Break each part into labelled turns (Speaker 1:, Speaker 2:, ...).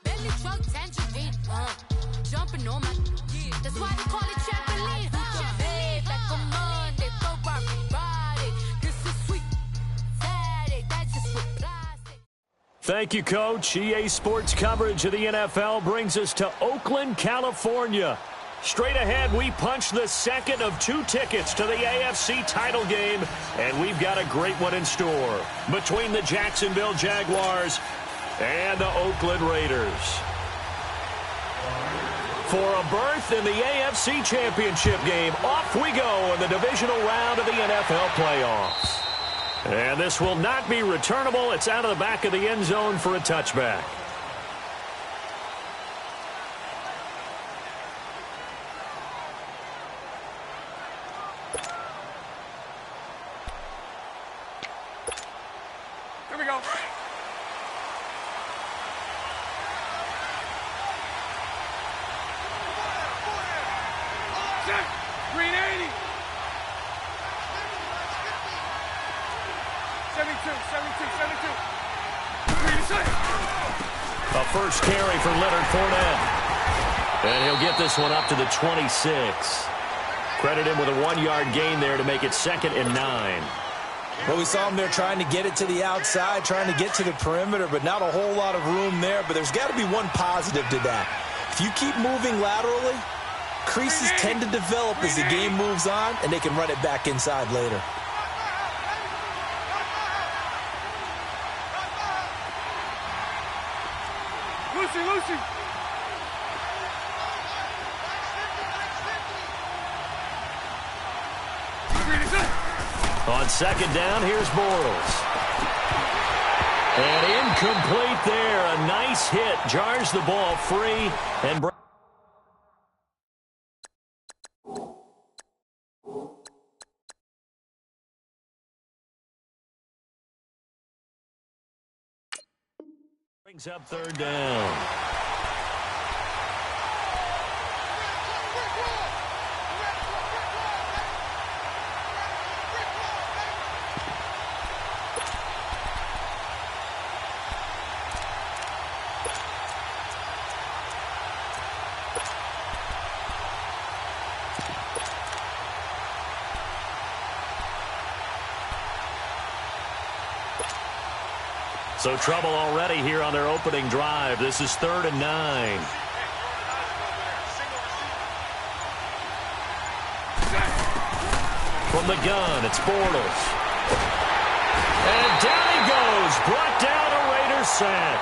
Speaker 1: Bentley truck, tangerine, jumping on my, that's why they call it trampoline. Hey, back on Monday, throw Friday, this is sweet Saturday, that's just what plastic.
Speaker 2: Thank you, Coach. EA Sports coverage of the NFL brings us to Oakland, California. Straight ahead, we punch the second of 2 tickets to the AFC title game, and we've got a great one in store between the Jacksonville Jaguars and the Oakland Raiders. For a berth in the AFC Championship game, off we go in the divisional round of the NFL playoffs. And this will not be returnable. It's out of the back of the end zone for a touchback.
Speaker 3: Here we go. Green 80. 72.
Speaker 2: A first carry for Leonard Fournette. And he'll get this one up to the 26. Credit him with a 1-yard gain there to make it 2nd and 9.
Speaker 4: Well, we saw him there trying to get it to the outside, trying to get to the perimeter, but not a whole lot of room there. But there's got to be one positive to that. If you keep moving laterally, creases tend to develop as the game moves on, and they can run it back inside later.
Speaker 3: Lucy.
Speaker 2: On 2nd down, here's Bortles. And incomplete there. A nice hit. Jars the ball free. And brings up 3rd down. So trouble already here on their opening drive. This is 3rd and 9. From the gun, it's Bortles. And down he goes. Brought down a Raiders sack.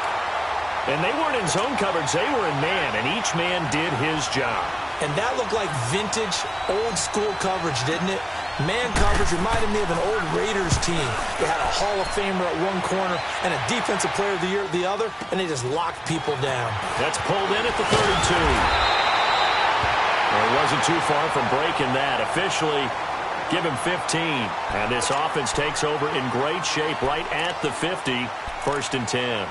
Speaker 2: And they weren't in zone coverage. They were in man, and each man did his job.
Speaker 4: And that looked like vintage, old-school coverage, didn't it? Man coverage reminded me of an old Raiders team. They had a Hall of Famer at one corner and a Defensive Player of the Year at the other, and they just locked people down.
Speaker 2: That's pulled in at the 32. Well, it wasn't too far from breaking that. Officially, give him 15. And this offense takes over in great shape right at the 50. 1st and 10.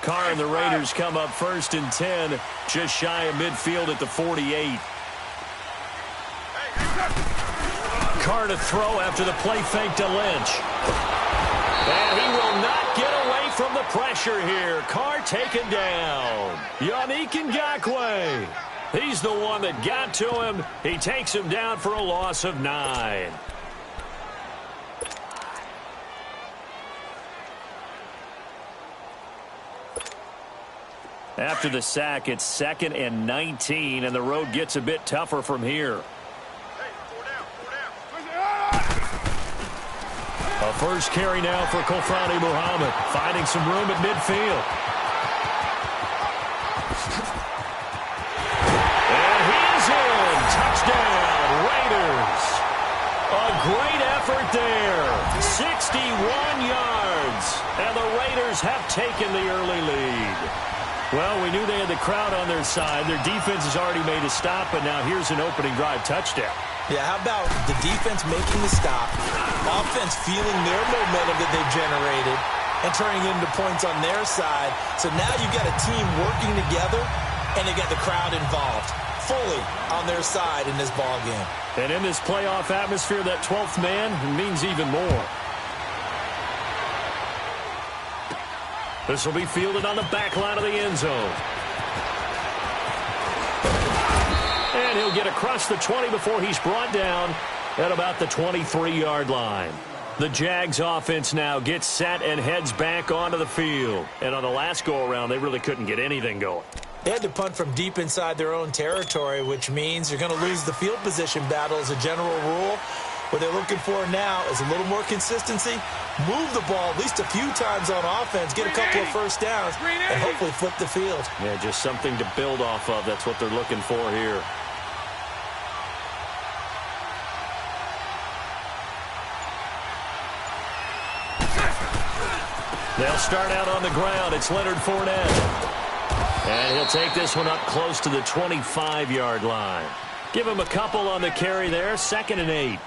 Speaker 2: Carr and the Raiders come up 1st and 10, just shy of midfield at the 48. Carr to throw after the play fake to Lynch. And he will not get away from the pressure here. Carr taken down. Yannick Ngakoue. He's the one that got to him. He takes him down for a loss of 9. After the sack, it's 2nd and 19, and the road gets a bit tougher from here. A first carry now for Kofrani Muhammad, finding some room at midfield. And he's in. Touchdown, Raiders. A great effort there. 61 yards, and the Raiders have taken the early lead. Well, we knew they had the crowd on their side. Their defense has already made a stop, but now here's an opening drive touchdown.
Speaker 4: Yeah, how about the defense making the stop, offense feeling their momentum that they've generated, and turning it into points on their side. So now you've got a team working together, and they got the crowd involved fully on their side in this ball game.
Speaker 2: And in this playoff atmosphere, that 12th man means even more. This will be fielded on the back line of the end zone. And he'll get across the 20 before he's brought down at about the 23-yard line. The Jags offense now gets set and heads back onto the field. And on the last go-around, they really couldn't get anything going.
Speaker 4: They had to punt from deep inside their own territory, which means you're going to lose the field position battle as a general rule. What they're looking for now is a little more consistency, move the ball at least a few times on offense, get a couple of first downs, and hopefully flip the field.
Speaker 2: Yeah, just something to build off of. That's what they're looking for here. They'll start out on the ground. It's Leonard Fournette. And he'll take this one up close to the 25-yard line. Give him a couple on the carry there. 2nd and 8.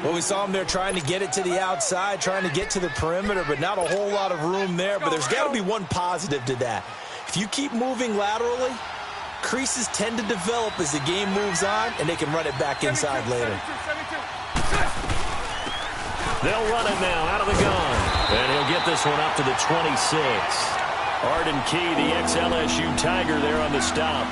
Speaker 4: Well, we saw him there trying to get it to the outside, trying to get to the perimeter, but not a whole lot of room there. But there's got to be one positive to that. If you keep moving laterally, creases tend to develop as the game moves on, and they can run it back inside later.
Speaker 2: They'll run it now out of the gun. And he'll get this one up to the 26. Arden Key, the ex-LSU Tiger, there on the stop.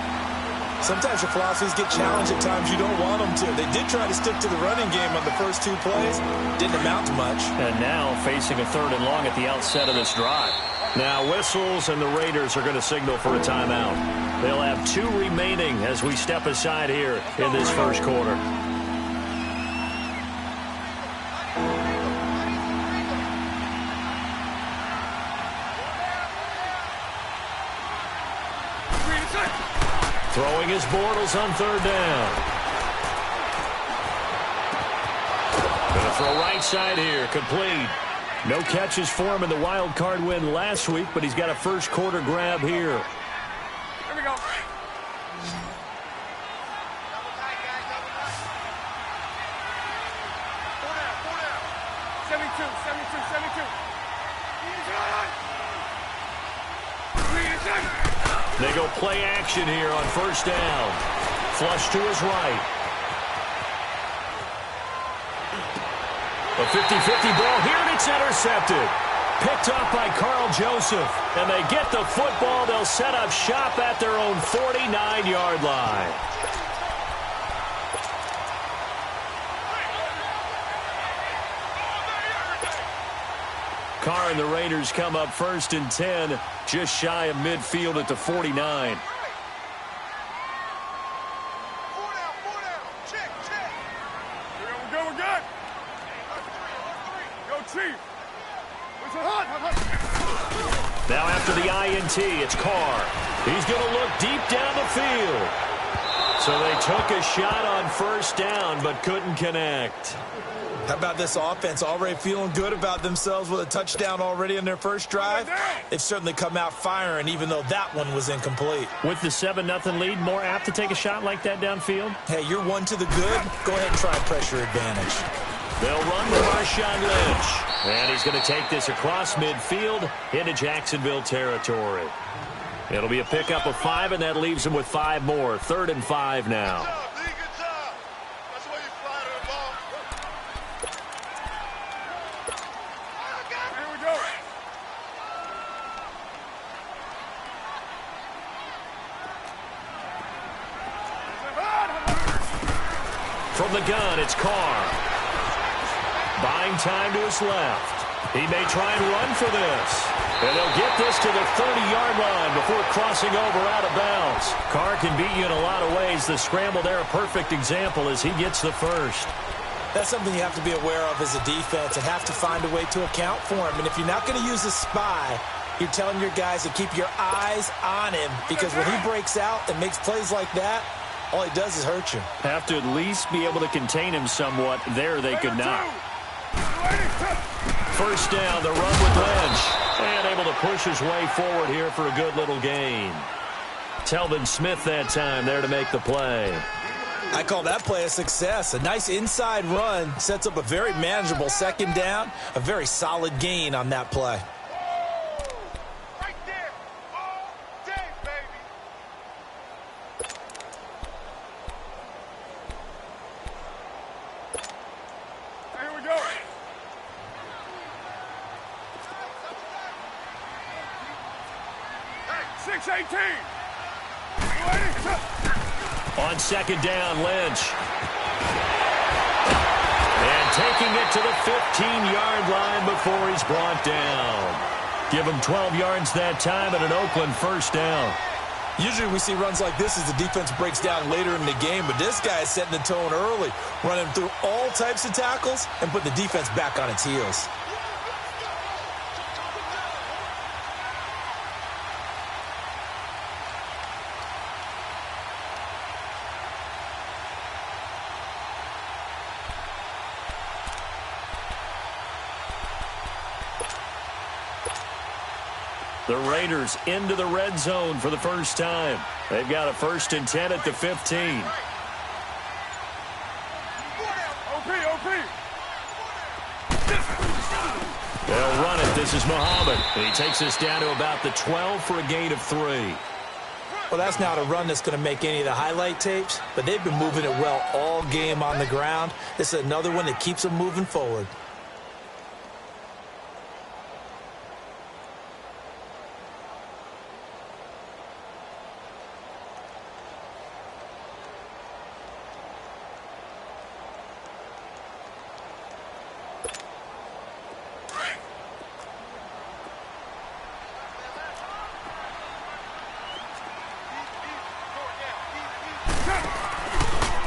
Speaker 4: Sometimes your philosophies get challenged at times you don't want them to. They did try to stick to the running game on the first 2 plays. Didn't amount to much.
Speaker 2: And now facing a 3rd and long at the outset of this drive. Now whistles, and the Raiders are going to signal for a timeout. They'll have 2 remaining as we step aside here in this first quarter. Throwing his Bortles on 3rd down. Going to throw right side here, complete. No catches for him in the wild card win last week, but he's got a first quarter grab here.
Speaker 3: Here we go. 72.
Speaker 2: They go play action here on 1st down. Flush to his right. A 50-50 ball here, and it's intercepted. Picked up by Carl Joseph. And they get the football. They'll set up shop at their own 49-yard line. Carr and the Raiders come up 1st and 10, just shy of midfield at the 49.
Speaker 3: 4 down. Check. We're good. Go, Chief.
Speaker 2: Now after the INT, it's Carr. He's going to look deep down the field. So they took a shot on 1st down, but couldn't connect.
Speaker 4: How about this offense already feeling good about themselves with a touchdown already in their first drive? They've certainly come out firing, even though that one was incomplete.
Speaker 2: With the 7-0 lead, more apt to take a shot like that downfield?
Speaker 4: Hey, you're 1 to the good. Go ahead and try pressure advantage.
Speaker 2: They'll run to Marshawn Lynch. And he's going to take this across midfield into Jacksonville territory. It'll be a pickup of 5, and that leaves him with 5 more. 3rd and 5 now. From the gun, it's Carr. Buying time to his left. He may try and run for this. And they'll get this to the 30-yard line before crossing over out of bounds. Carr can beat you in a lot of ways. The scramble there, a perfect example as he gets the first.
Speaker 4: That's something you have to be aware of as a defense and have to find a way to account for him. And if you're not going to use a spy, you're telling your guys to keep your eyes on him, because when he breaks out and makes plays like that, all he does is hurt you.
Speaker 2: Have to at least be able to contain him somewhat. There they could not. 1st down, the run with Lynch. And able to push his way forward here for a good little gain. Telvin Smith that time there to make the play.
Speaker 4: I call that play a success. A nice inside run sets up a very manageable 2nd down. A very solid gain on that play.
Speaker 3: 6-18.
Speaker 2: On second down, Lynch. And taking it to the 15-yard line before he's brought down. Give him 12 yards that time and an Oakland first down.
Speaker 4: Usually we see runs like this as the defense breaks down later in the game, but this guy is setting the tone early, running through all types of tackles and putting the defense back on its heels.
Speaker 2: The Raiders into the red zone for the first time. They've got a 1st and 10 at the 15. They'll run it. This is Muhammad. And he takes us down to about the 12 for a gain of 3.
Speaker 4: Well, that's not a run that's going to make any of the highlight tapes, but they've been moving it well all game on the ground. This is another one that keeps them moving forward.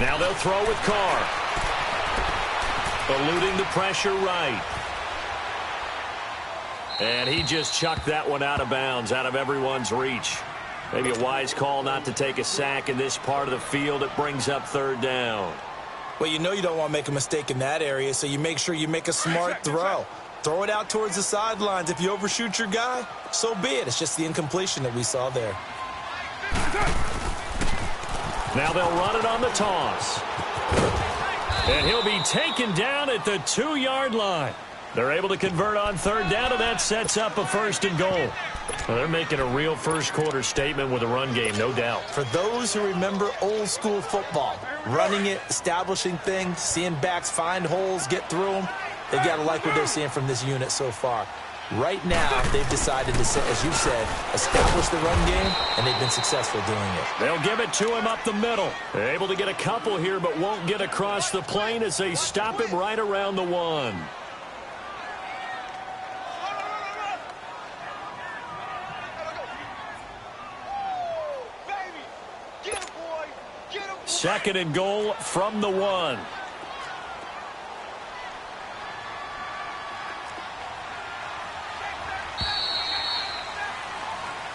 Speaker 2: Now they'll throw with Carr. Eluding the pressure right. And he just chucked that one out of bounds, out of everyone's reach. Maybe a wise call not to take a sack in this part of the field. It brings up 3rd down.
Speaker 4: Well, you know you don't want to make a mistake in that area, so you make sure you make a smart throw. Throw it out towards the sidelines. If you overshoot your guy, so be it. It's just the incompletion that we saw there.
Speaker 2: Now they'll run it on the toss. And he'll be taken down at the 2-yard line. They're able to convert on 3rd down, and that sets up a 1st and goal. Well, they're making a real first-quarter statement with a run game, no doubt.
Speaker 4: For those who remember old-school football, running it, establishing things, seeing backs find holes, get through them, they've got to like what they're seeing from this unit so far. Right now, they've decided to, as you said, establish the run game, and they've been successful doing it.
Speaker 2: They'll give it to him up the middle. They're able to get a couple here, but won't get across the plane as they stop him right around the 1. Second and goal from the 1.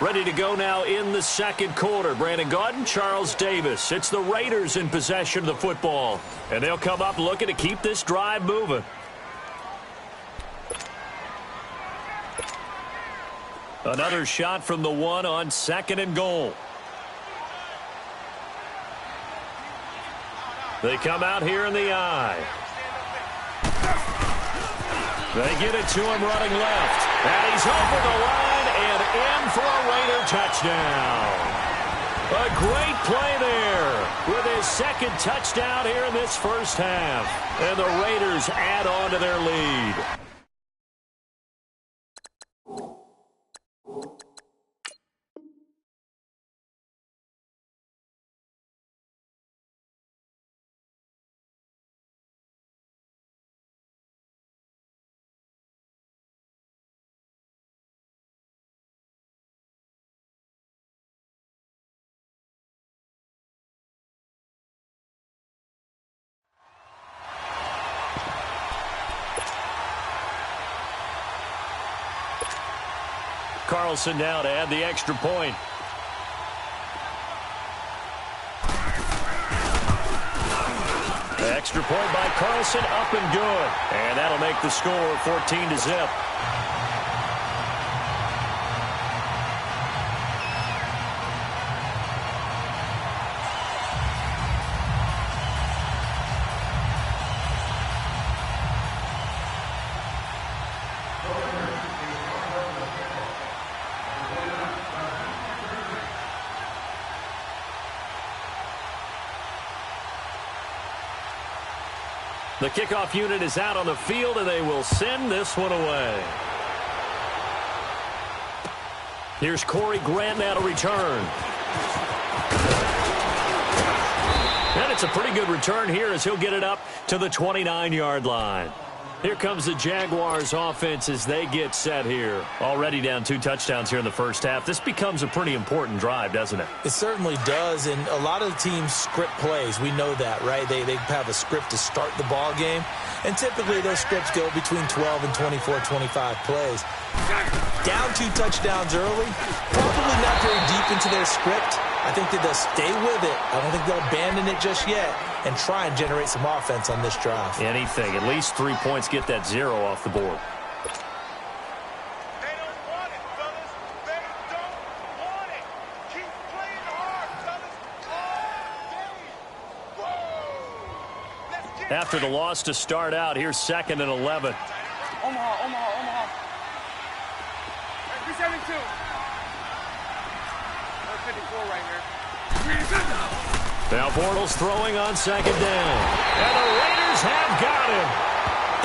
Speaker 2: Ready to go now in the second quarter. Brandon Gaudin, Charles Davis. It's the Raiders in possession of the football. And they'll come up looking to keep this drive moving. Another shot from the 1 on 2nd and goal. They come out here in the eye. They get it to him running left. And he's over the line and in for a Raider touchdown. A great play there with his 2nd touchdown here in this first half. And the Raiders add on to their lead. Carlson now to add the extra point. The extra point by Carlson, up and good. And that'll make the score 14-0. The kickoff unit is out on the field, and they will send this one away. Here's Corey Grant now to return. And it's a pretty good return here as he'll get it up to the 29-yard line. Here comes the Jaguars offense as they get set here. Already down 2 touchdowns here in the first half. This becomes a pretty important drive, doesn't it?
Speaker 4: It certainly does, and a lot of the teams script plays. We know that, right? They have a script to start the ball game, and typically those scripts go between 12 and 24, 25 plays. Down 2 touchdowns early, probably not very deep into their script. I think that they'll stay with it. I don't think they'll abandon it just yet and try and generate some offense on this drive.
Speaker 2: Anything. At least 3 points, get that 0 off the board.
Speaker 3: They don't want it, fellas. They don't want it. Keep playing hard, fellas. All day. Whoa. Let's get
Speaker 2: After the loss to start out, here's 2nd and 11.
Speaker 3: Omaha. Hey, 372. 54 right here.
Speaker 2: Now Bortles throwing on 2nd down. And the Raiders have got him.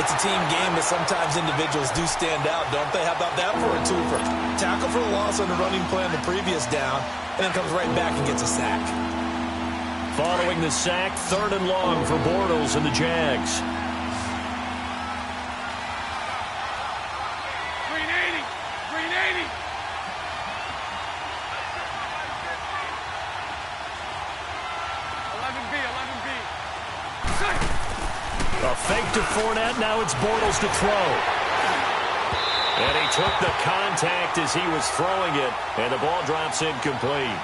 Speaker 4: It's a team game, but sometimes individuals do stand out, don't they? How about that for a twofer? Tackle for the loss on the running play on the previous down, and then comes right back and gets a sack.
Speaker 2: Following the sack, 3rd and long for Bortles and the Jags. A fake to Fournette. Now it's Bortles to throw. And he took the contact as he was throwing it, and the ball drops incomplete.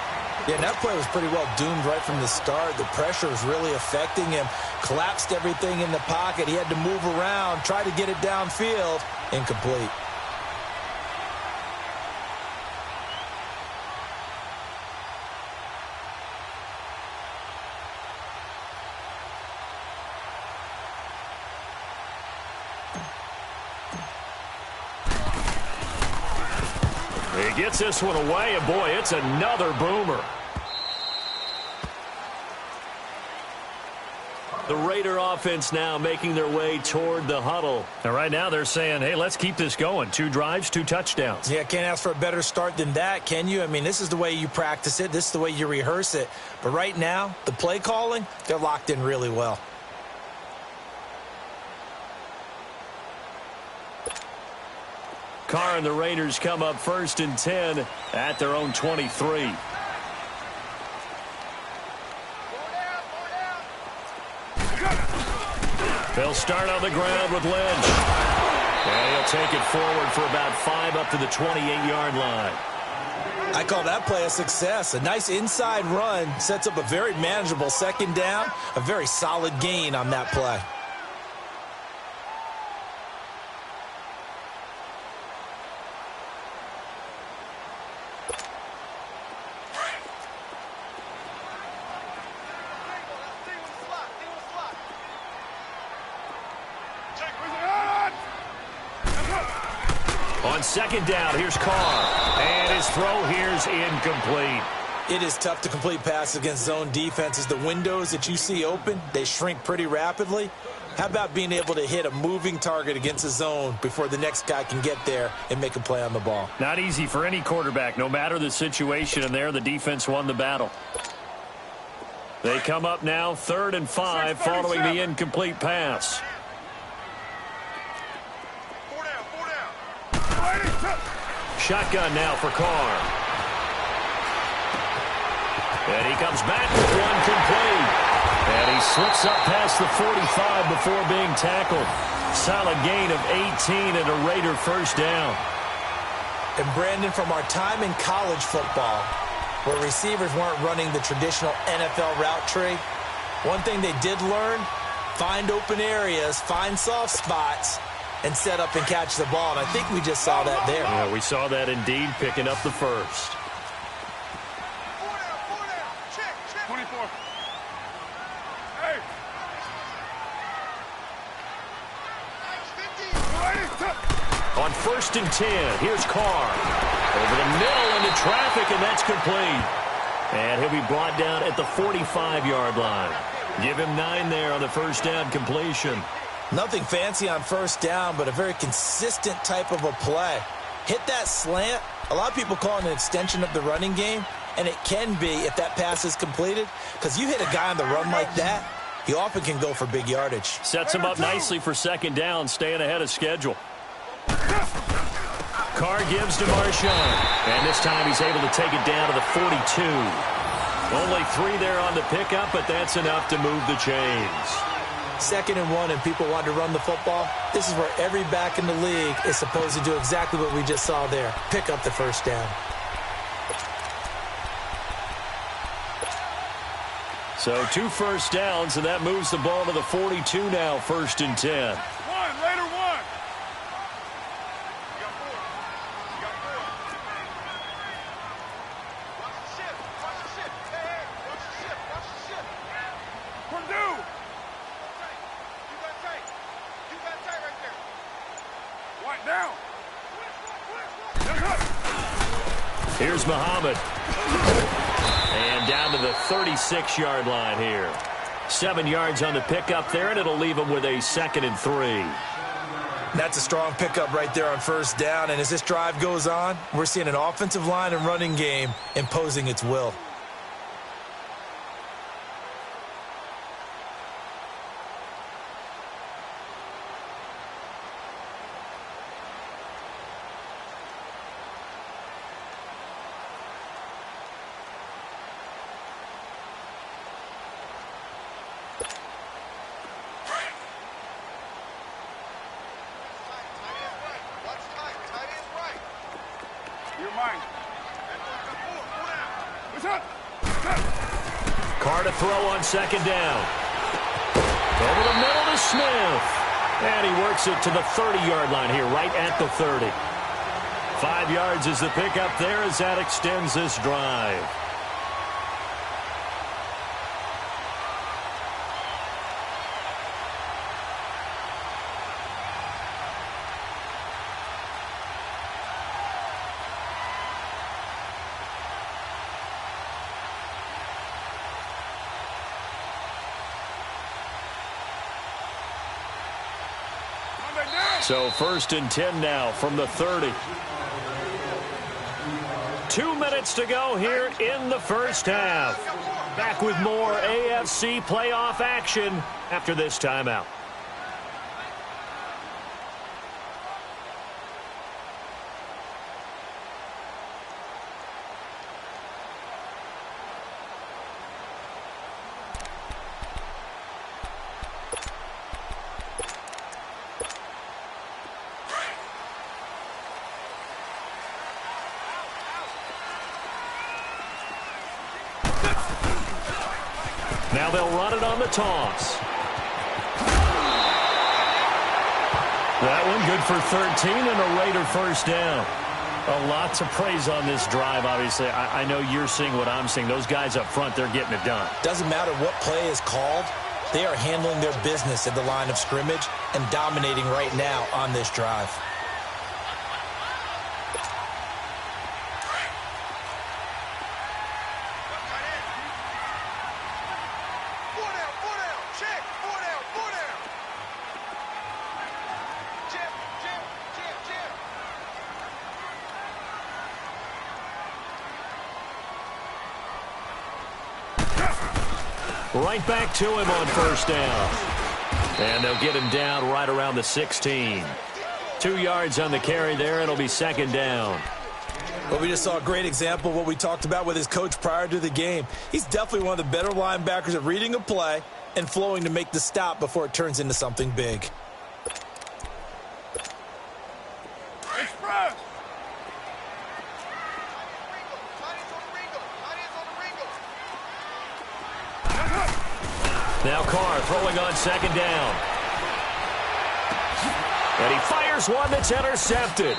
Speaker 4: Yeah, that play was pretty well doomed right from the start. The pressure was really affecting him. Collapsed everything in the pocket. He had to move around, try to get it downfield. Incomplete.
Speaker 2: He gets this one away, and boy, it's another boomer. The Raider offense now making their way toward the huddle. And right now they're saying, hey, let's keep this going. 2 drives, 2 touchdowns.
Speaker 4: Yeah, can't ask for a better start than that, can you? I mean, this is the way you practice it. This is the way you rehearse it. But right now, the play calling, they're locked in really well.
Speaker 2: Carr and the Raiders come up 1st and 10 at their own 23. They'll start on the ground with Lynch. And he'll take it forward for about 5 up to the 28-yard line.
Speaker 4: I call that play a success. A nice inside run sets up a very manageable 2nd down. A very solid gain on that play.
Speaker 2: On 2nd down, here's Carr. And his throw here's incomplete.
Speaker 4: It is tough to complete passes against zone defenses. The windows that you see open, they shrink pretty rapidly. How about being able to hit a moving target against a zone before the next guy can get there and make a play on the ball?
Speaker 2: Not easy for any quarterback, no matter the situation, and there the defense won the battle. They come up now 3rd and 5 following the incomplete pass. Shotgun now for Carr. And he comes back with one complete. And he slips up past the 45 before being tackled. Solid gain of 18 and a Raider 1st down.
Speaker 4: And Brandon, from our time in college football, where receivers weren't running the traditional NFL route tree, one thing they did learn, find open areas, find soft spots, and set up and catch the ball. And I think we just saw that there.
Speaker 2: Yeah, we saw that indeed, picking up the 1st.
Speaker 3: 24. Hey.
Speaker 2: On 1st and 10, here's Carr. Over the middle into traffic, and that's complete. And he'll be brought down at the 45-yard line. Give him 9 there on the 1st down completion.
Speaker 4: Nothing fancy on 1st down, but a very consistent type of a play. hit that slant. A lot of people call it an extension of the running game, and it can be if that pass is completed, because you hit a guy on the run like that, he often can go for big yardage.
Speaker 2: Sets him up nicely for second down, staying ahead of schedule. Carr gives to Marshawn, and this time he's able to take it down to the 42. Only 3 there on the pickup, but that's enough to move the chains.
Speaker 4: 2nd and 1, and people want to run the football. This is where every back in the league is supposed to do exactly what we just saw there. Pick up the first down.
Speaker 2: So 2 first downs, and that moves the ball to the 42 now, 1st and 10.
Speaker 3: Later one. You got 4. You got 4. Watch the ship. Watch the ship. Hey, watch the ship. Watch the ship. Purdue. You got tight. You got tight right there. White down.
Speaker 2: Here's Muhammad. And down to the 36-yard line here. 7 yards on the pickup there, and it'll leave him with a 2nd and 3.
Speaker 4: That's a strong pickup right there on first down, and as this drive goes on, we're seeing an offensive line and running game imposing its will.
Speaker 2: Carr to throw on 2nd down. Over the middle to Smith. And he works it to the 30-yard line here, right at the 30. 5 yards is the pickup there as that extends this drive. So 1st and 10 now from the 30. 2 minutes to go here in the first half. Back with more AFC playoff action after this timeout. Now they'll run it on the toss. That one good for 13 and a Raider first down. A lot to praise on this drive, obviously. I know you're seeing what I'm seeing. Those guys up front, they're getting it done.
Speaker 4: Doesn't matter what play is called. They are handling their business at the line of scrimmage and dominating right now on this drive.
Speaker 2: Right back to him on first down. And they'll get him down right around the 16. 2 yards on the carry there. It'll be 2nd down.
Speaker 4: Well, we just saw a great example of what we talked about with his coach prior to the game. He's definitely one of the better linebackers at reading a play and flowing to make the stop before it turns into something big.
Speaker 2: Now Carr throwing on 2nd down. And he fires one that's intercepted.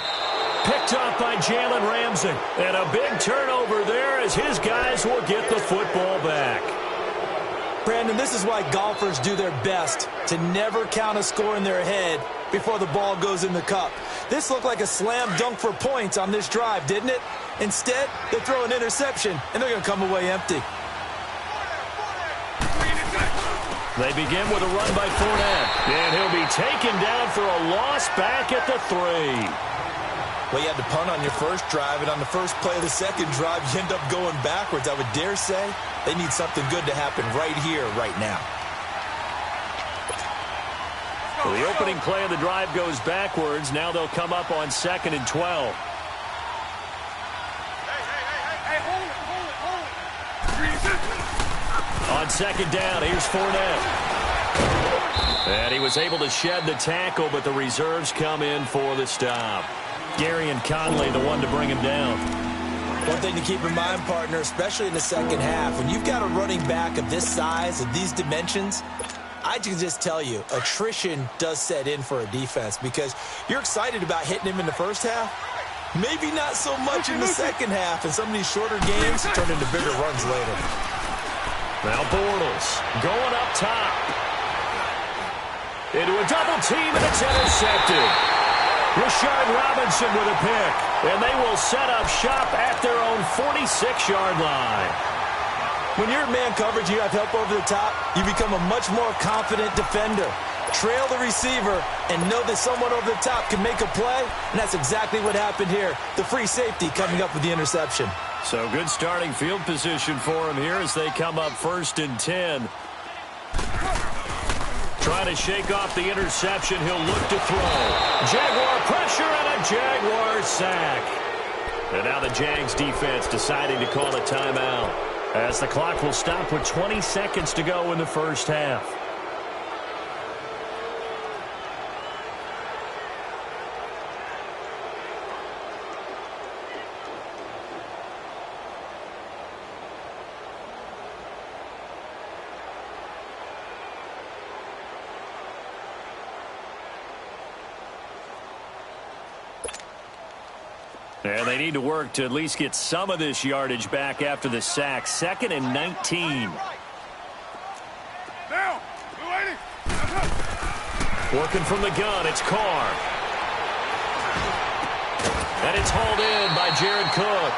Speaker 2: Picked up by Jalen Ramsey. And a big turnover there as his guys will get the football back.
Speaker 4: Brandon, this is why golfers do their best to never count a score in their head before the ball goes in the cup. This looked like a slam dunk for points on this drive, didn't it? Instead, they throw an interception, and they're going to come away empty.
Speaker 2: They begin with a run by Fournette. And he'll be taken down for a loss back at the 3.
Speaker 4: Well, you had to punt on your first drive, and on the first play of the second drive, you end up going backwards. I would dare say they need something good to happen right here, right now.
Speaker 2: Well, the opening play of the drive goes backwards. Now they'll come up on 2nd and 12. On 2nd down, here's Fournette. And he was able to shed the tackle, but the reserves come in for the stop. Gary and Conley, the one to bring him down.
Speaker 4: One thing to keep in mind, partner, especially in the second half, when you've got a running back of this size, of these dimensions, I can just tell you, attrition does set in for a defense because you're excited about hitting him in the first half. Maybe not so much in the second half, and some of these shorter games turn into bigger runs later.
Speaker 2: Now Bortles going up top. Into a double team, and it's intercepted. Rashard Robinson with a pick, and they will set up shop at their own 46-yard line.
Speaker 4: When you're in man coverage, you have help over the top, you become a much more confident defender. Trail the receiver and know that someone over the top can make a play, and that's exactly what happened here. The free safety coming up with the interception.
Speaker 2: So good starting field position for him here as they come up 1st and 10. Trying to shake off the interception. He'll look to throw. Jaguar pressure and a Jaguar sack. And now the Jags defense deciding to call a timeout as the clock will stop with 20 seconds to go in the first half. And they need to work to at least get some of this yardage back after the sack. 2nd and 19.
Speaker 3: Down.
Speaker 2: Working from the gun, it's Carr. And it's hauled in by Jared Cook.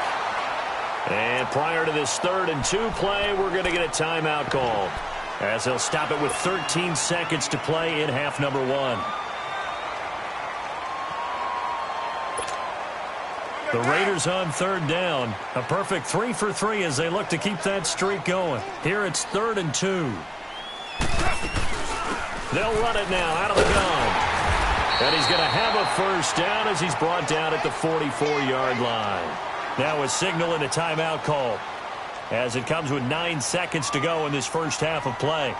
Speaker 2: And prior to this 3rd and 2 play, we're going to get a timeout call, as they'll stop it with 13 seconds to play in half number 1. The Raiders on 3rd down. A perfect 3 for 3 as they look to keep that streak going. Here it's 3rd and 2. They'll run it now out of the gun. And he's going to have a first down as he's brought down at the 44-yard line. Now a signal and a timeout call as it comes with 9 seconds to go in this first half of play.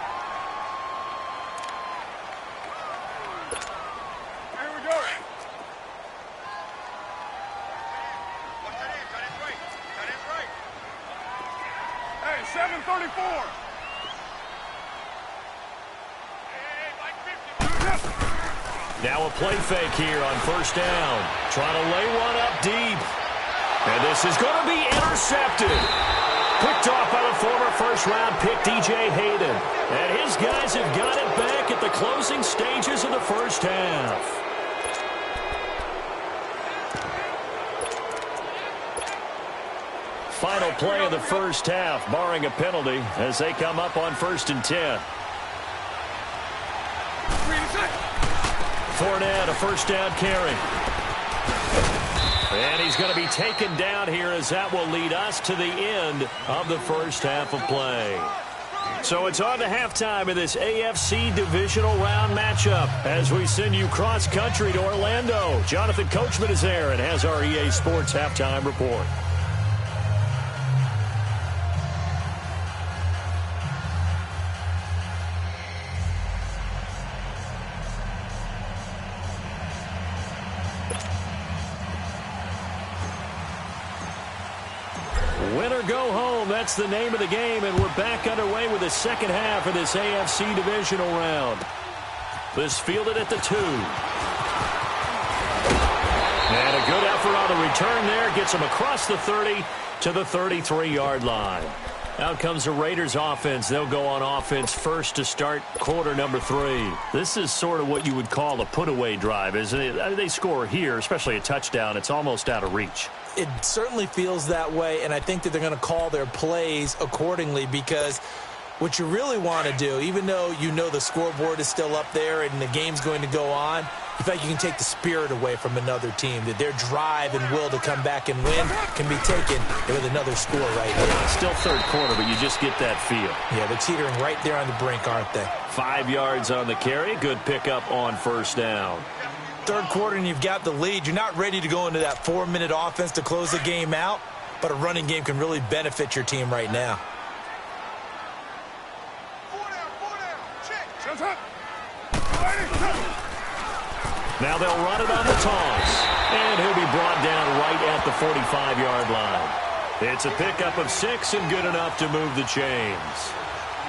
Speaker 2: Now a play fake here on 1st down. Trying to lay one up deep. And this is going to be intercepted. Picked off by the former first-round pick, DJ Hayden. And his guys have got it back at the closing stages of the first half. Final play of the first half, barring a penalty, as they come up on 1st and 10. Fournette, a first down carry. And he's going to be taken down here as that will lead us to the end of the first half of play. So it's on to halftime in this AFC divisional round matchup as we send you cross-country to Orlando. Jonathan Coachman is there and has our EA Sports halftime report. Win or go home, that's the name of the game, and we're back underway with the second half of this AFC divisional round. This fielded at the 2. And a good effort on the return there. Gets him across the 30 to the 33-yard line. Out comes the Raiders offense. They'll go on offense first to start quarter number 3. This is sort of what you would call a put-away drive, isn't it? They score here, especially a touchdown. It's almost out of reach.
Speaker 4: It certainly feels that way, and I think that they're going to call their plays accordingly because what you really want to do, even though you know the scoreboard is still up there and the game's going to go on, you feel like you can take the spirit away from another team, that their drive and will to come back and win can be taken with another score right here.
Speaker 2: Still third quarter, but you just get that feel.
Speaker 4: Yeah, they're teetering right there on the brink, aren't they?
Speaker 2: 5 yards on the carry. Good pickup on first down.
Speaker 4: Third quarter and you've got the lead. You're not ready to go into that 4-minute offense to close the game out, but a running game can really benefit your team right now.
Speaker 2: Now they'll run it on the toss. And he'll be brought down right at the 45-yard line. It's a pickup of 6 and good enough to move the chains.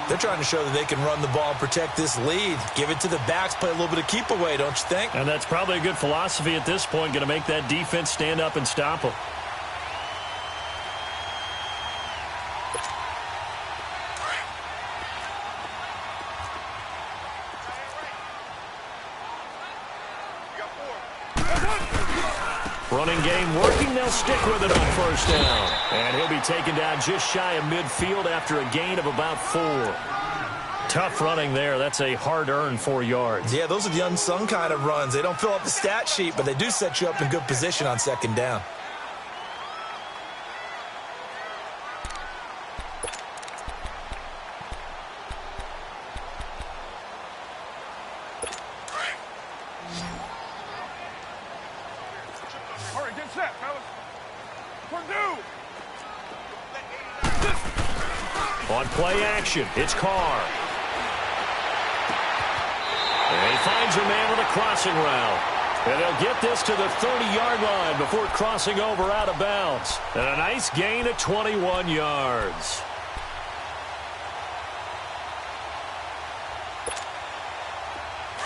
Speaker 4: They're trying to show that they can run the ball and protect this lead. Give it to the backs, play a little bit of keep away, don't you think?
Speaker 2: And that's probably a good philosophy at this point, going to make that defense stand up and stop them. Running game working. They'll stick with it on first down. And he'll be taken down just shy of midfield after a gain of about 4. Tough running there. That's a hard-earned 4 yards.
Speaker 4: Yeah, those are the unsung kind of runs. They don't fill up the stat sheet, but they do set you up in good position on second down.
Speaker 2: On play action, it's Carr. And he finds a man with a crossing route. And they'll get this to the 30-yard line before crossing over out of bounds. And a nice gain of 21 yards.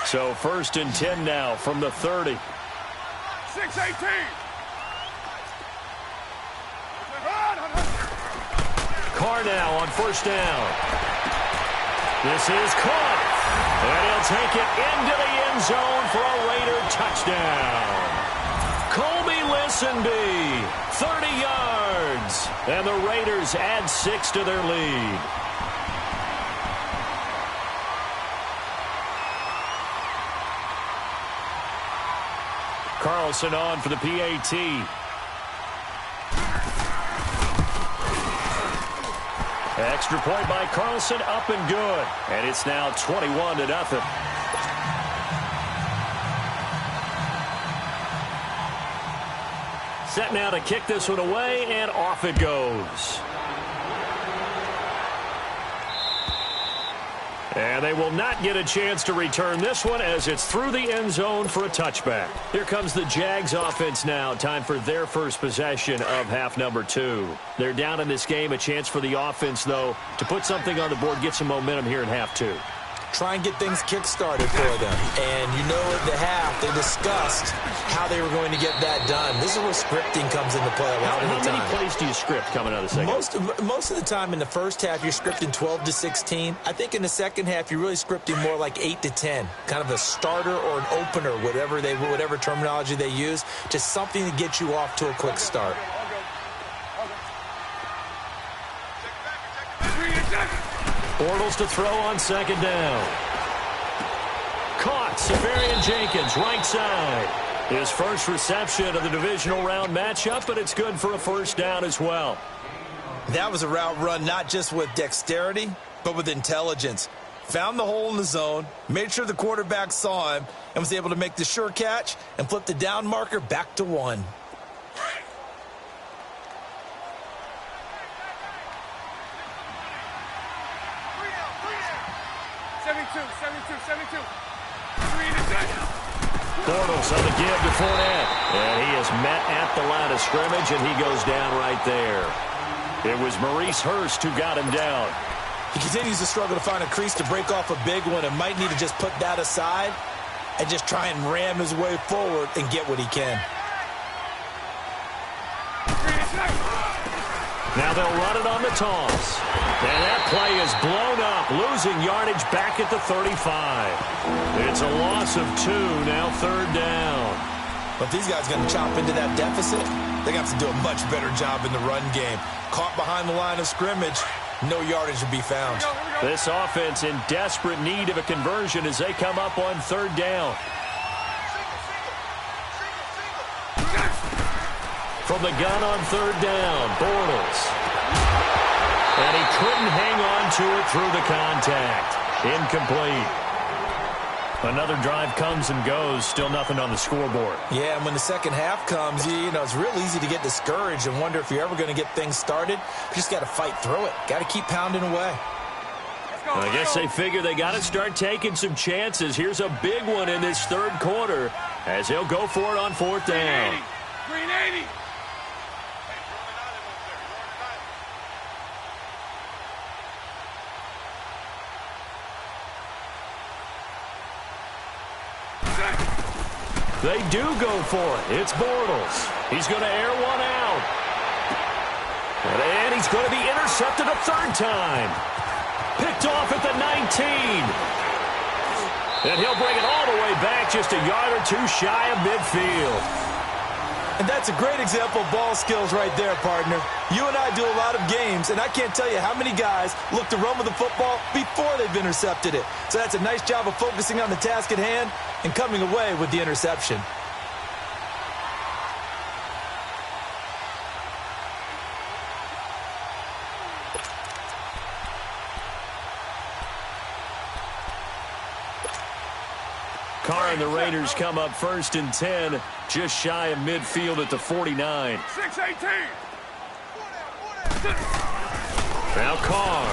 Speaker 2: So 1st and 10 now from the 30.
Speaker 3: 6-18.
Speaker 2: Carr now on first down. This is caught. And he'll take it into the end zone for a Raider touchdown. Colby Listenby, 30 yards. And the Raiders add 6 to their lead. Carlson on for the PAT. Extra point by Carlson, up and good. And it's now 21-0. Set now to kick this one away, and off it goes. And they will not get a chance to return this one as it's through the end zone for a touchback. Here comes the Jags offense now. Time for their first possession of half number 2. They're down in this game. A chance for the offense, though, to put something on the board, get some momentum here in half 2.
Speaker 4: Try and get things kick-started for them. And you know at the half, they discussed how they were going to get that done. This is where scripting comes into play a lot of the time.
Speaker 2: How many plays do you script coming out of the second?
Speaker 4: Most of the time in the first half, you're scripting 12 to 16. I think in the second half, you're really scripting more like 8 to 10. Kind of a starter or an opener, whatever terminology they use. Just something to get you off to a quick start.
Speaker 2: Bortles to throw on second down. Caught. Safarian Jenkins, right side. His first reception of the divisional round matchup, but it's good for a first down as well.
Speaker 4: That was a route run not just with dexterity, but with intelligence. Found the hole in the zone, made sure the quarterback saw him, and was able to make the sure catch and flip the down marker back to 1.
Speaker 3: 72.
Speaker 2: Bortles on the give to Fournette. And he is met at the line of scrimmage, and he goes down right there. It was Maurice Hurst who got him down.
Speaker 4: He continues to struggle to find a crease to break off a big one and might need to just put that aside and just try and ram his way forward and get what he can.
Speaker 2: Now they'll run it on the toss. And that play is blown up, losing yardage back at the 35. It's a loss of 2, now third down.
Speaker 4: But if these guys are going to chop into that deficit, they got to do a much better job in the run game. Caught behind the line of scrimmage, no yardage to be found.
Speaker 2: This offense in desperate need of a conversion as they come up on third down. From the gun on third down, Bortles. And he couldn't hang on to it through the contact. Incomplete. Another drive comes and goes, still nothing on the scoreboard.
Speaker 4: Yeah, and when the second half comes, you know, it's real easy to get discouraged and wonder if you're ever going to get things started. You just got to fight through it. Got to keep pounding away.
Speaker 2: I guess they figure they got to start taking some chances. Here's a big one in this third quarter as he'll go for it on fourth down.
Speaker 3: Green 80.
Speaker 2: They do go for it. It's Bortles. He's going to air one out. And he's going to be intercepted a third time. Picked off at the 19. And he'll bring it all the way back just a yard or two shy of midfield.
Speaker 4: And that's a great example of ball skills right there, partner. You and I do a lot of games, and I can't tell you how many guys look to run with the football before they've intercepted it. So that's a nice job of focusing on the task at hand and coming away with the interception.
Speaker 2: Carr and the Raiders come up first and 10, just shy of midfield at the 49.
Speaker 3: 6-18.
Speaker 2: Now Carr.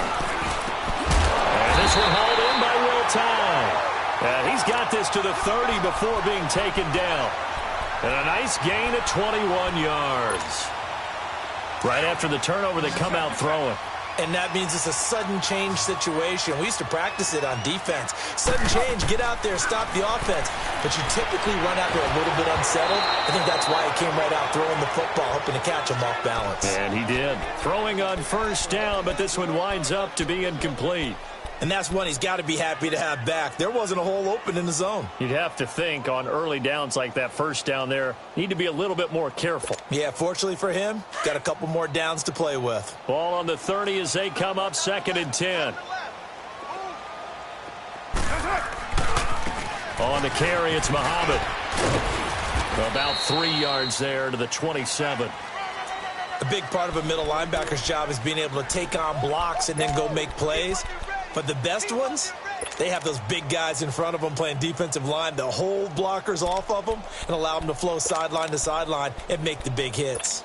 Speaker 2: And this one hauled in by Will Tye. And he's got this to the 30 before being taken down. And a nice gain of 21 yards. Right after the turnover, they come out throwing.
Speaker 4: And that means it's a sudden change situation. We used to practice it on defense. Sudden change, get out there, stop the offense. But you typically run out there a little bit unsettled. I think that's why he came right out throwing the football, hoping to catch him off balance.
Speaker 2: And he did. Throwing on first down, but this one winds up to be incomplete.
Speaker 4: And that's one he's got to be happy to have back. There wasn't a hole open in the zone.
Speaker 2: You'd have to think on early downs like that first down there, need to be a little bit more careful.
Speaker 4: Yeah, fortunately for him, got a couple more downs to play with.
Speaker 2: Ball on the 30 as they come up second and 10. On the carry, it's Muhammad. About 3 yards there to the 27.
Speaker 4: A big part of a middle linebacker's job is being able to take on blocks and then go make plays. But the best ones, they have those big guys in front of them playing defensive line that hold blockers off of them and allow them to flow sideline to sideline and make the big hits.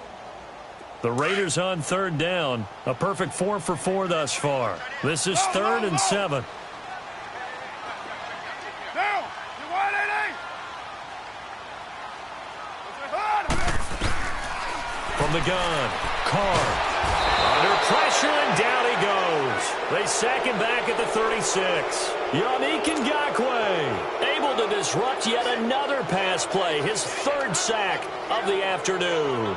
Speaker 2: The Raiders on third down. A perfect 4 for 4 thus far. This is 3rd and 7. From the gun, Carr. Under pressure, and down he goes. They sack him back at the 36. Yannick Ngakoue able to disrupt yet another pass play, his 3rd sack of the afternoon.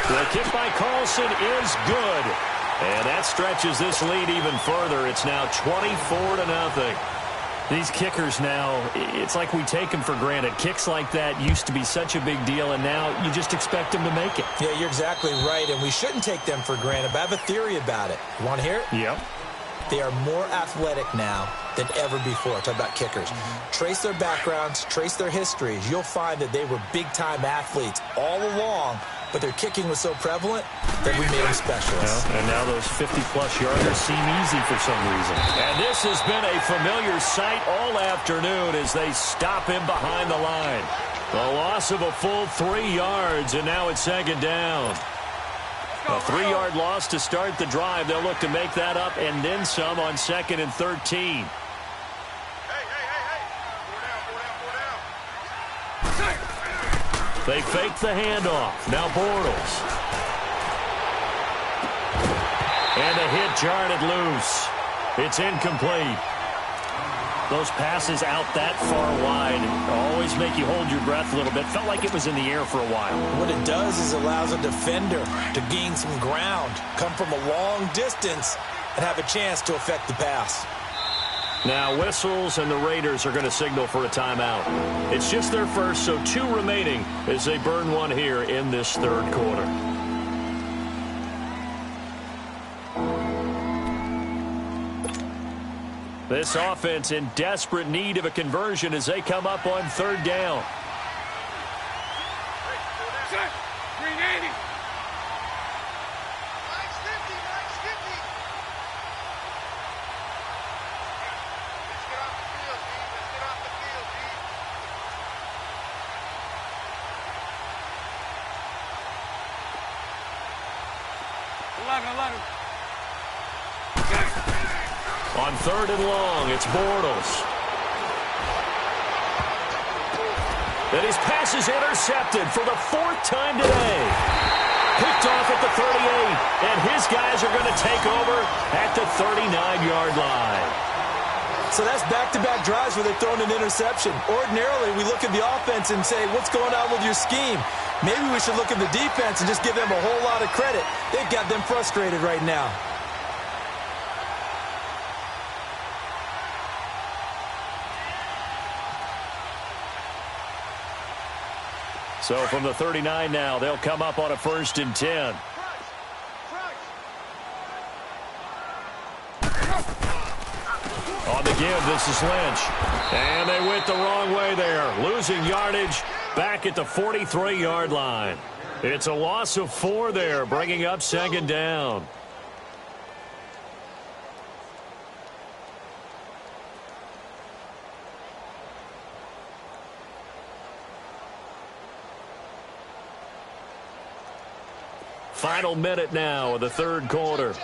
Speaker 2: The kick by Carlson is good. And that stretches this lead even further. It's now 24-0. These kickers now, it's like we take them for granted. Kicks like that used to be such a big deal, and now you just expect them to make it.
Speaker 4: Yeah, you're exactly right, and we shouldn't take them for granted, but I have a theory about it. You want to hear it?
Speaker 2: Yep.
Speaker 4: They are more athletic now than ever before. Talk about kickers. Trace their backgrounds, trace their histories. You'll find that they were big-time athletes all along, but their kicking was so prevalent that we made them specialists.
Speaker 2: Well, and now those 50-plus yarders seem easy for some reason. And this has been a familiar sight all afternoon as they stop him behind the line. A loss of a full 3 yards, and now it's second down. A 3-yard loss to start the drive. They'll look to make that up and then some on 2nd and 13. They fake the handoff. Now Bortles. And a hit jarred loose. It's incomplete. Those passes out that far wide always make you hold your breath a little bit. Felt like it was in the air for a while.
Speaker 4: What it does is allows a defender to gain some ground, come from a long distance, and have a chance to affect the pass.
Speaker 2: Now whistles, and the Raiders are going to signal for a timeout. It's just their first, so 2 remaining as they burn one here in this third quarter. This offense in desperate need of a conversion as they come up on third down.
Speaker 3: Set. Green 80. Nice 50, nice 50. Let's get off the field, G. Let's get off the field, G. 11.
Speaker 2: On third and long, it's Bortles. And his pass is intercepted for the fourth time today. Picked off at the 38, and his guys are going to take over at the 39-yard line.
Speaker 4: So that's back-to-back drives where they've thrown an interception. Ordinarily, we look at the offense and say, what's going on with your scheme? Maybe we should look at the defense and just give them a whole lot of credit. They've got them frustrated right now.
Speaker 2: So from the 39 now, they'll come up on a 1st and 10. On the give, this is Lynch. And they went the wrong way there, losing yardage back at the 43-yard line. It's a loss of 4 there, bringing up 2nd down. Final minute now of the third quarter.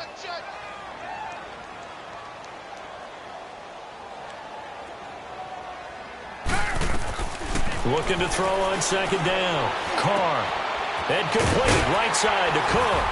Speaker 2: Looking to throw on 2nd down. Carr. And complete right side to Cook.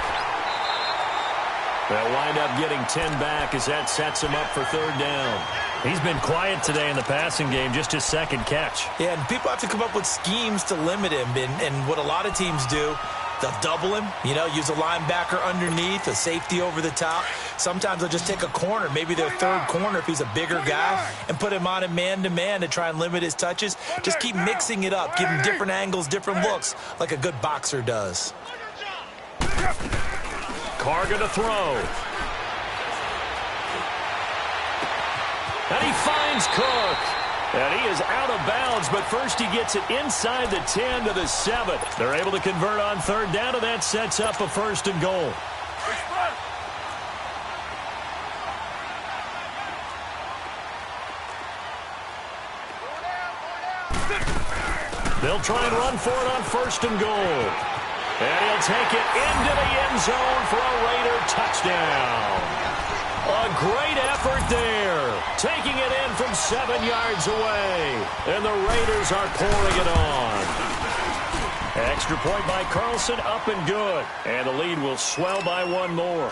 Speaker 2: They'll wind up getting 10 back as that sets him up for 3rd down. He's been quiet today in the passing game, just his 2nd catch.
Speaker 4: Yeah, and people have to come up with schemes to limit him. And what a lot of teams do, they'll double him, use a linebacker underneath, a safety over the top. Sometimes they'll just take a corner, maybe their 3rd corner if he's a bigger guy, and put him on a man-to-man to try and limit his touches. Just keep mixing it up, give him different angles, different looks, like a good boxer does.
Speaker 2: Carr going to throw. And he finds Cook. And he is out of bounds, but first he gets it inside the 10 to the 7. They're able to convert on 3rd down, and that sets up a 1st and goal. They'll try and run for it on 1st and goal. And he'll take it into the end zone for a Raider touchdown. A great effort there, taking it in from 7 yards away. And the Raiders are pouring it on. Extra point by Carlson, up and good. And the lead will swell by 1 more.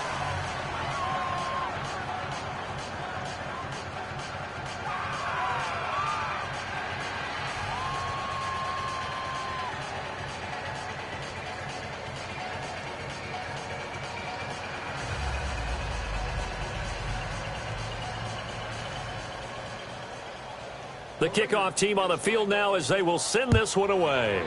Speaker 2: The kickoff team on the field now as they will send this one away.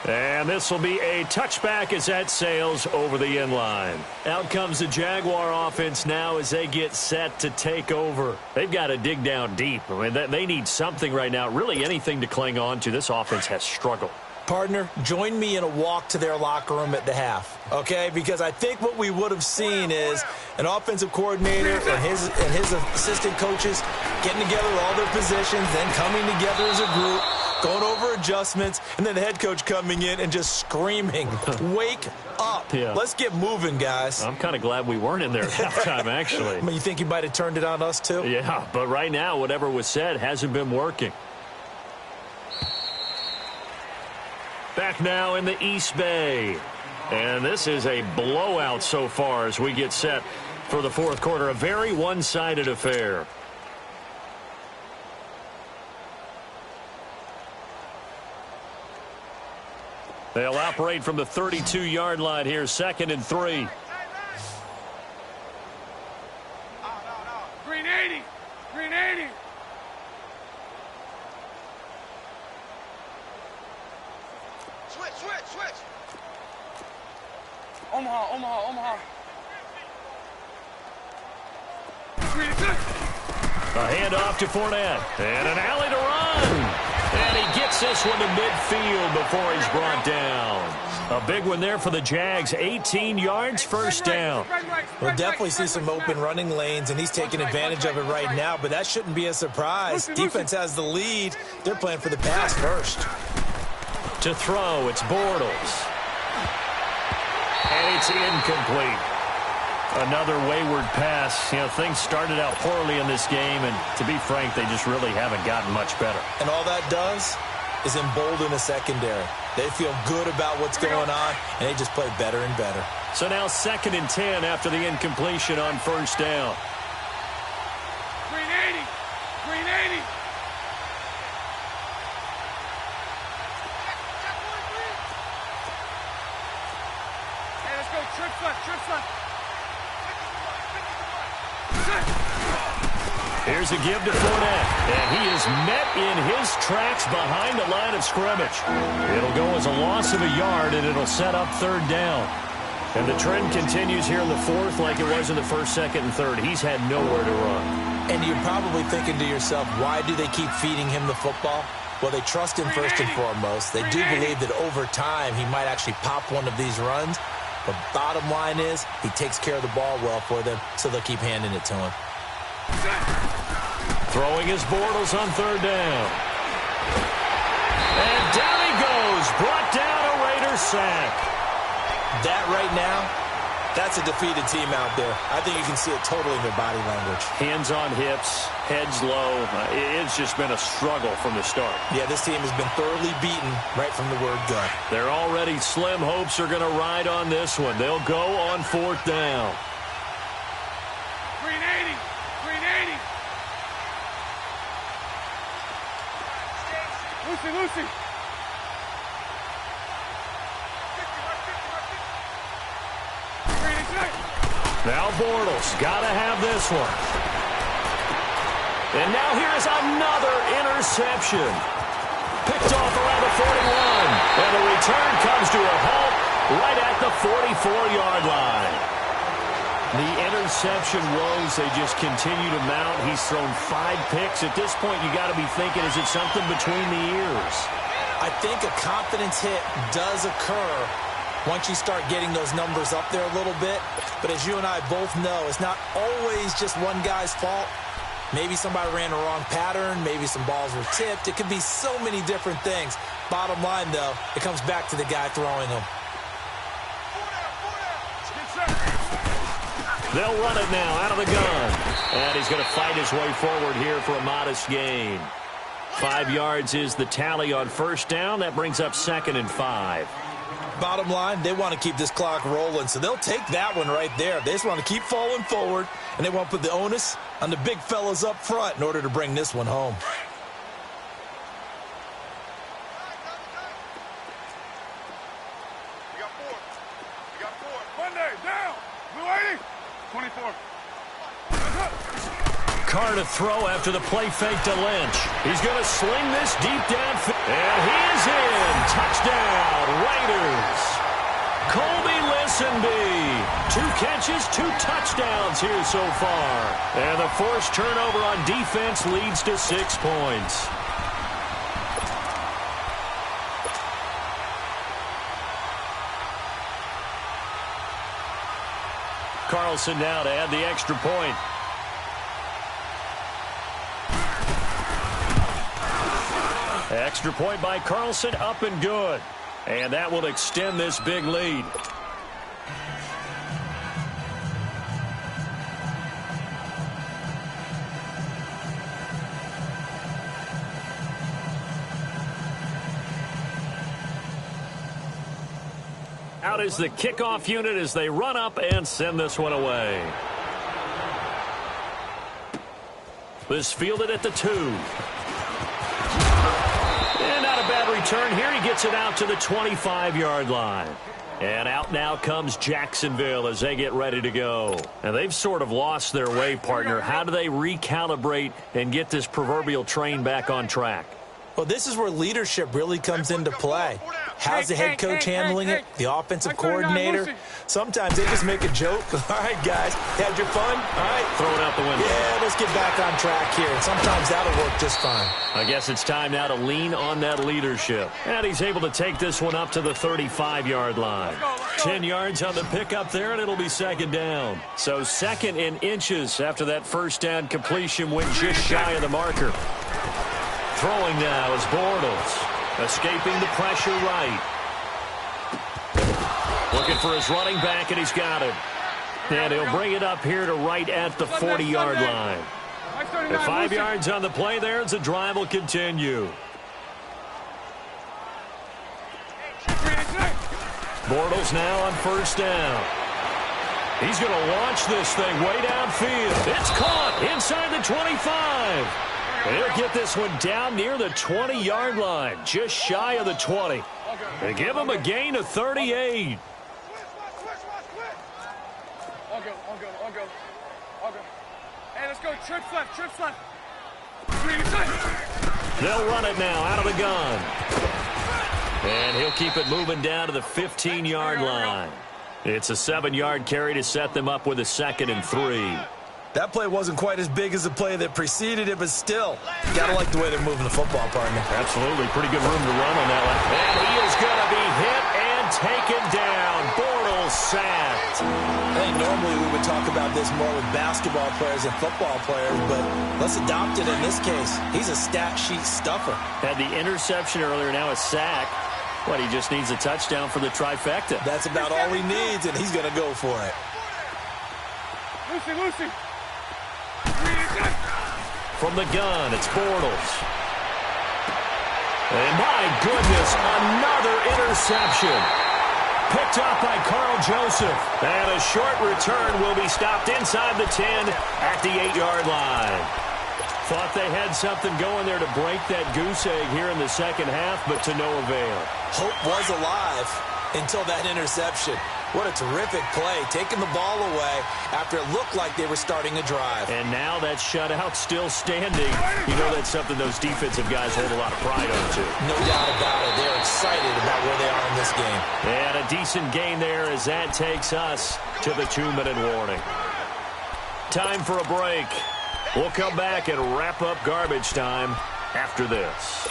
Speaker 2: And this will be a touchback as that sails over the end line. Out comes the Jaguar offense now as they get set to take over. They've got to dig down deep. I mean, they need something right now, really anything to cling on to. This offense has struggled.
Speaker 4: Partner, join me in a walk to their locker room at the half, okay? Because I think what we would have seen is an offensive coordinator and his assistant coaches getting together all their positions, then coming together as a group, going over adjustments, and then the head coach coming in and just screaming, wake up. Yeah. Let's get moving, guys.
Speaker 2: I'm kind of glad we weren't in there at halftime, actually.
Speaker 4: I mean, you think he might have turned it on us, too?
Speaker 2: Yeah, but right now, whatever was said hasn't been working. Back now in the East Bay. And this is a blowout so far as we get set for the 4th quarter. A very one-sided affair. They'll operate from the 32-yard line here, 2nd and 3.
Speaker 3: Green 80. Green 80. Switch. Omaha.
Speaker 2: A handoff to Fournette. And an alley to run. And he gets this one to midfield before he's brought down. A big one there for the Jags. 18 yards, first down.
Speaker 4: We'll definitely see some open running lanes, and he's taking advantage of it right now, but that shouldn't be a surprise. Defense has the lead. They're playing for the pass first.
Speaker 2: To throw, it's Bortles. And it's incomplete. Another wayward pass. You know, things started out poorly in this game, and to be frank, they just really haven't gotten much better.
Speaker 4: And all that does is embolden the secondary. They feel good about what's going on, and they just play better and better.
Speaker 2: So now 2nd and 10 after the incompletion on first down.
Speaker 3: Green 80. Green 80. Hey, let's go. Trips left. Trips left.
Speaker 2: Here's a give to Fournette, and he is met in his tracks behind the line of scrimmage. It'll go as a loss of a yard, and it'll set up 3rd down. And the trend continues here in the 4th like it was in the 1st, 2nd, and 3rd. He's had nowhere to run.
Speaker 4: And you're probably thinking to yourself, why do they keep feeding him the football? Well, they trust him first and foremost. They do believe that over time he might actually pop one of these runs. But bottom line is he takes care of the ball well for them, so they'll keep handing it to him.
Speaker 2: Throwing his Bortles on 3rd down. And down he goes. Brought down a Raider sack.
Speaker 4: That right now, that's a defeated team out there. I think you can see it totally in their body language.
Speaker 2: Hands on hips, heads low. It's just been a struggle from the start.
Speaker 4: Yeah, this team has been thoroughly beaten right from the word go.
Speaker 2: They're already slim hopes are going to ride on this one. They'll go on 4th down.
Speaker 3: Green 80. Green 80. Lucy.
Speaker 2: Now Bortles got to have this one. And now here's another interception. Picked off around the 41. And the return comes to a halt right at the 44-yard line. The interception woes, they just continue to mount. He's thrown 5 picks. At this point, you got to be thinking, is it something between the ears?
Speaker 4: I think a confidence hit does occur once you start getting those numbers up there a little bit. But as you and I both know, it's not always just one guy's fault. Maybe somebody ran a wrong pattern. Maybe some balls were tipped. It could be so many different things. Bottom line, though, it comes back to the guy throwing them.
Speaker 2: They'll run it now out of the gun. And he's going to fight his way forward here for a modest gain. 5 yards is the tally on first down. That brings up 2nd and 5.
Speaker 4: Bottom line, they want to keep this clock rolling, so they'll take that one right there. They just want to keep falling forward, and they want to put the onus on the big fellas up front in order to bring this one home.
Speaker 3: We got four. Monday, down. Blue 80. 24.
Speaker 2: Carr to throw after the play fake to Lynch. He's going to sling this deep downfield. And he is in. Touchdown, Raiders. Colby Listenby. 2 catches, 2 touchdowns here so far. And the forced turnover on defense leads to 6 points. Carlson now to add the extra point. Extra point by Carlson, up and good. And that will extend this big lead. Out is the kickoff unit as they run up and send this one away. This fielded at the 2. And not a bad return here. He gets it out to the 25-yard line. And out now comes Jacksonville as they get ready to go. And they've sort of lost their way, partner. How do they recalibrate and get this proverbial train back on track?
Speaker 4: Well, this is where leadership really comes into play. How's the head coach handling it? The offensive coordinator? Sometimes they just make a joke. All right, guys, had your fun? All right.
Speaker 2: Throw it out the window.
Speaker 4: Yeah, let's get back on track here. And sometimes that'll work just fine.
Speaker 2: I guess it's time now to lean on that leadership. And he's able to take this one up to the 35-yard line. 10 yards on the pickup there, and it'll be second down. So second in inches after that first down completion went just shy of the marker. Throwing now is Bortles. Escaping the pressure right. Looking for his running back, and he's got it. And he'll bring it up here to right at the 40-yard line. And 5 yards on the play there as the drive will continue. Bortles now on first down. He's going to launch this thing way downfield. It's caught inside the 25. He'll get this one down near the 20-yard line, just shy of the 20. They give him a gain of 38.
Speaker 3: I'll go. Hey, let's go. Trips left.
Speaker 2: They'll run it now out of the gun. And he'll keep it moving down to the 15-yard line. It's a 7-yard carry to set them up with a 2nd and 3.
Speaker 4: That play wasn't quite as big as the play that preceded it, but still, you got to like the way they're moving the football, partner.
Speaker 2: Absolutely. Pretty good room to run on that one. And he is going to be hit and taken down. Bortles sacked.
Speaker 4: I think normally we would talk about this more with basketball players and football players, but let's adopt it in this case. He's a stat sheet stuffer.
Speaker 2: Had the interception earlier, now a sack. What, he just needs a touchdown for the trifecta.
Speaker 4: That's about all he needs, and he's going to go for it.
Speaker 3: Lucy.
Speaker 2: From the gun, it's Bortles. And my goodness, another interception. Picked up by Carl Joseph. And a short return will be stopped inside the 10 at the 8-yard line. Thought they had something going there to break that goose egg here in the second half, but to no avail.
Speaker 4: Hope was alive until that interception. What a terrific play, taking the ball away after it looked like they were starting a drive.
Speaker 2: And now that shutout still standing. You know that's something those defensive guys hold a lot of pride on, too.
Speaker 4: No doubt about it. They're excited about where they are in this game.
Speaker 2: And a decent gain there as that takes us to the 2-minute warning. Time for a break. We'll come back and wrap up garbage time after this.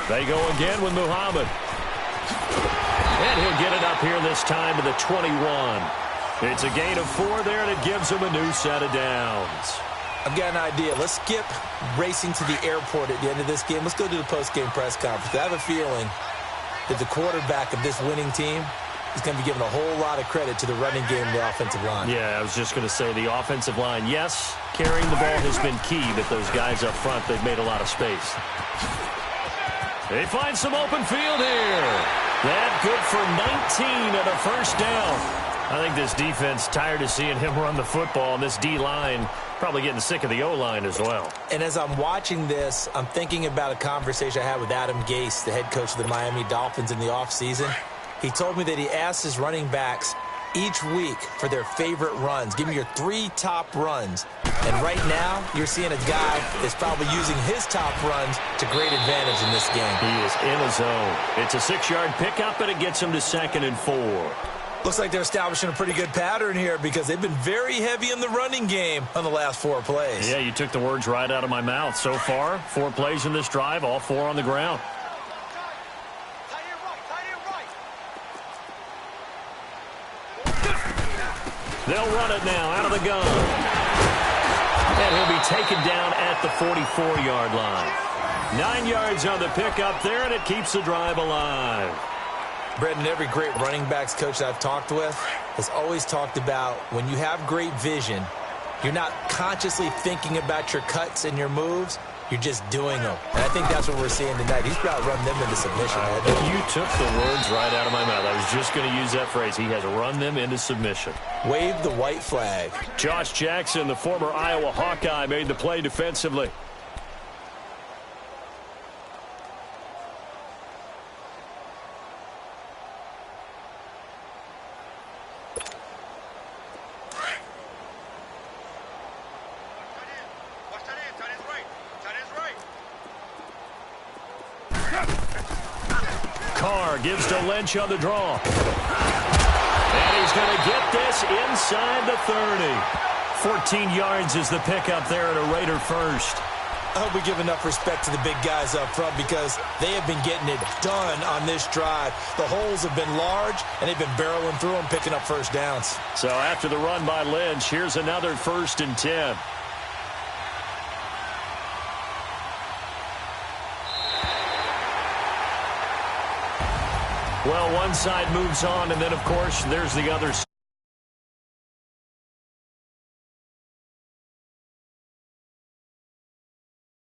Speaker 2: They go again with Muhammad. And he'll get it up here this time to the 21. It's a gain of 4 there, and it gives him a new set of downs.
Speaker 4: I've got an idea. Let's skip racing to the airport at the end of this game. Let's go to the post-game press conference. I have a feeling that the quarterback of this winning team is going to be given a whole lot of credit to the running game and the offensive line.
Speaker 2: Yeah, I was just going to say the offensive line, yes, carrying the ball has been key, but those guys up front, they've made a lot of space. They find some open field here. That good for 19 and a first down. I think this defense tired of seeing him run the football, and this D-line probably getting sick of the O-line as well.
Speaker 4: And as I'm watching this, I'm thinking about a conversation I had with Adam Gase, the head coach of the Miami Dolphins in the offseason. He told me that he asked his running backs each week for their favorite runs. Give me your 3 top runs. And right now, you're seeing a guy that's probably using his top runs to great advantage in this game.
Speaker 2: He is in a zone. It's a 6-yard pickup, and it gets him to 2nd and 4.
Speaker 4: Looks like they're establishing a pretty good pattern here because they've been very heavy in the running game on the last 4 plays.
Speaker 2: Yeah, you took the words right out of my mouth. So far, 4 plays in this drive, all 4 on the ground. They'll run it now out of the gun. And he'll be taken down at the 44-yard line. 9 yards on the pickup there, and it keeps the drive alive.
Speaker 4: Brendan, every great running backs coach I've talked with has always talked about when you have great vision, you're not consciously thinking about your cuts and your moves. You're just doing them. And I think that's what we're seeing tonight. He's about to run them into submission.
Speaker 2: You took the words right out of my mouth. I was just going to use that phrase. He has run them into submission.
Speaker 4: Wave the white flag.
Speaker 2: Josh Jackson, the former Iowa Hawkeye, made the play defensively. Carr gives to Lynch on the draw. And he's going to get this inside the 30. 14 yards is the pickup there at a Raider first.
Speaker 4: I hope we give enough respect to the big guys up front because they have been getting it done on this drive. The holes have been large, and they've been barreling through them, picking up first downs.
Speaker 2: So after the run by Lynch, here's another 1st and 10. Well, one side moves on, and then, of course, there's the other side.